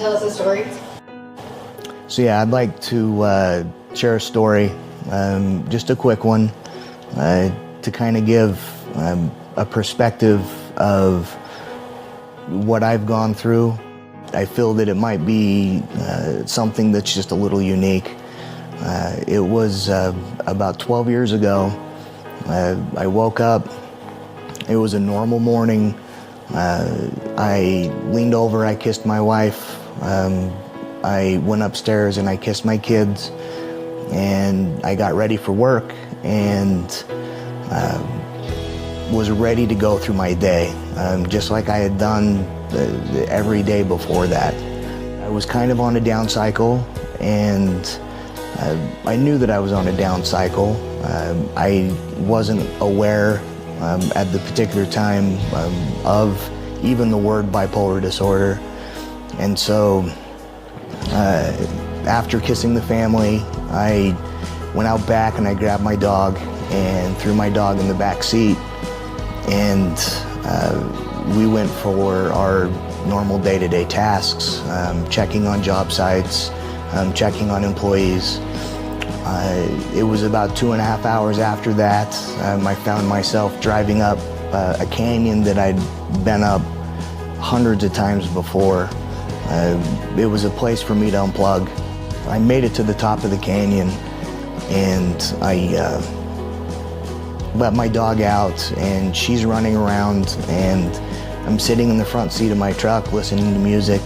tell us a story? So yeah, I'd like to share a story, just a quick one, to kind of give a perspective of what I've gone through. I feel that it might be something that's just a little unique. It was about 12 years ago. I woke up. It was a normal morning. I leaned over, I kissed my wife. I went upstairs and I kissed my kids, and I got ready for work and was ready to go through my day, just like I had done every day before that. I was kind of on a down cycle, and I knew that I was on a down cycle. I wasn't aware at the particular time of even the word bipolar disorder. And so after kissing the family, I went out back and I grabbed my dog and threw my dog in the back seat, and we went for our normal day-to-day tasks, checking on job sites, checking on employees. It was about 2.5 hours after that, I found myself driving up a canyon that I'd been up hundreds of times before. It was a place for me to unplug. I made it to the top of the canyon, and I let my dog out, and she's running around, and I'm sitting in the front seat of my truck listening to music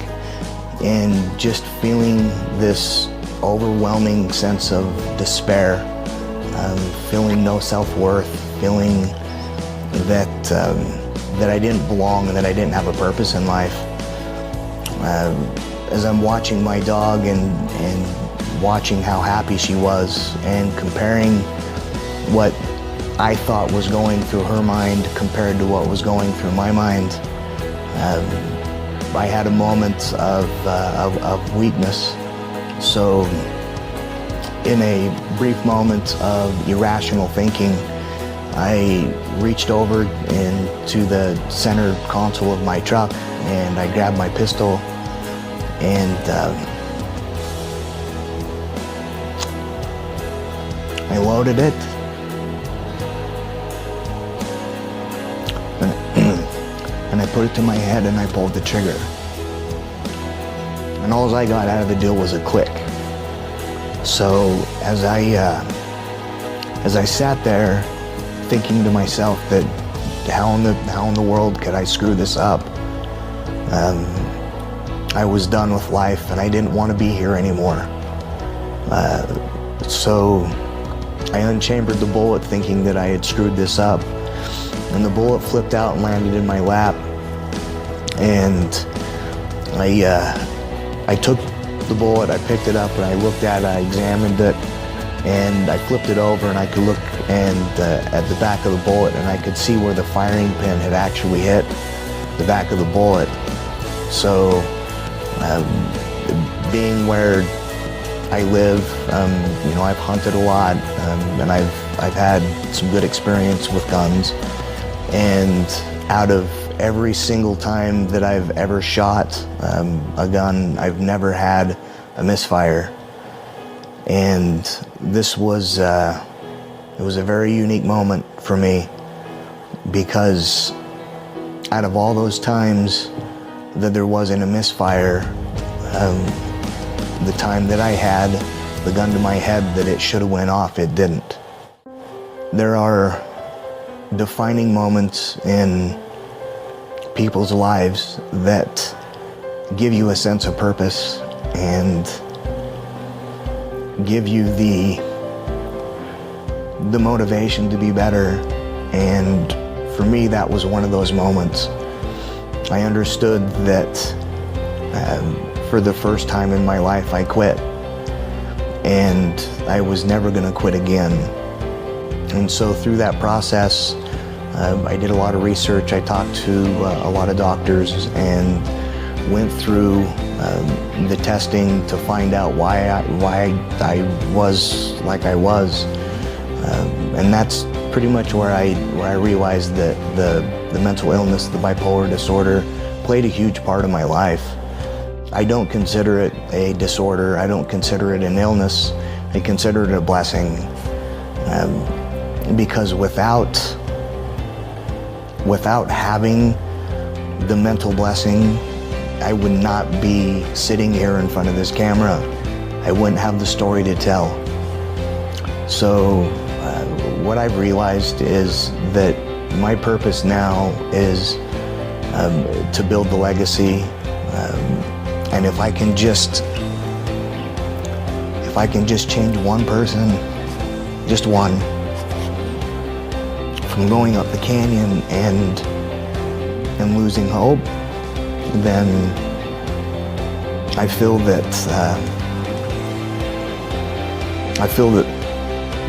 and just feeling this overwhelming sense of despair, feeling no self-worth, feeling that I didn't belong and that I didn't have a purpose in life. As I'm watching my dog and watching how happy she was and comparing what I thought was going through her mind compared to what was going through my mind, I had a moment of weakness. So in a brief moment of irrational thinking, I reached over into the center console of my truck and I grabbed my pistol and I loaded it. And I put it to my head and I pulled the trigger. And all I got out of the deal was a click. So as I sat there thinking to myself that how in the world could I screw this up? I was done with life and I didn't want to be here anymore. So I unchambered the bullet thinking that I had screwed this up. And the bullet flipped out and landed in my lap. And I took the bullet, I picked it up and I looked at it, I examined it, and I flipped it over and I could look at the back of the bullet and I could see where the firing pin had actually hit the back of the bullet. So being where I live, I've hunted a lot, and I've had some good experience with guns. And out of every single time that I've ever shot a gun, I've never had a misfire. And this was it was a very unique moment for me, because out of all those times that there wasn't a misfire, the time that I had the gun to my head that it should have went off, it didn't. There are defining moments in people's lives that give you a sense of purpose and give you the motivation to be better. And for me, that was one of those moments. I understood that for the first time in my life, I quit, and I was never going to quit again. And so through that process, I did a lot of research. I talked to a lot of doctors and went through the testing to find out why I was like I was. And that's pretty much where I realized that the mental illness, the bipolar disorder, played a huge part of my life. I don't consider it a disorder. I don't consider it an illness. I consider it a blessing, because without having the mental blessing, I would not be sitting here in front of this camera. I wouldn't have the story to tell. So what I've realized is that my purpose now is to build the legacy, and if I can just change one person, just one, from going up the canyon and losing hope, then I feel that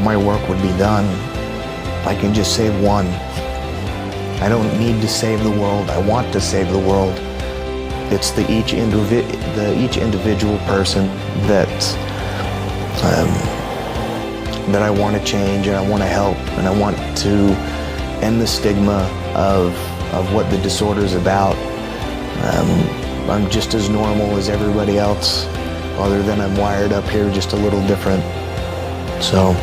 my work would be done. If I can just save one. I don't need to save the world. I want to save the world. It's each individual person that I want to change, and I want to help, and I want to end the stigma of what the disorder is about. I'm just as normal as everybody else, other than I'm wired up here just a little different. So,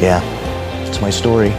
yeah, it's my story.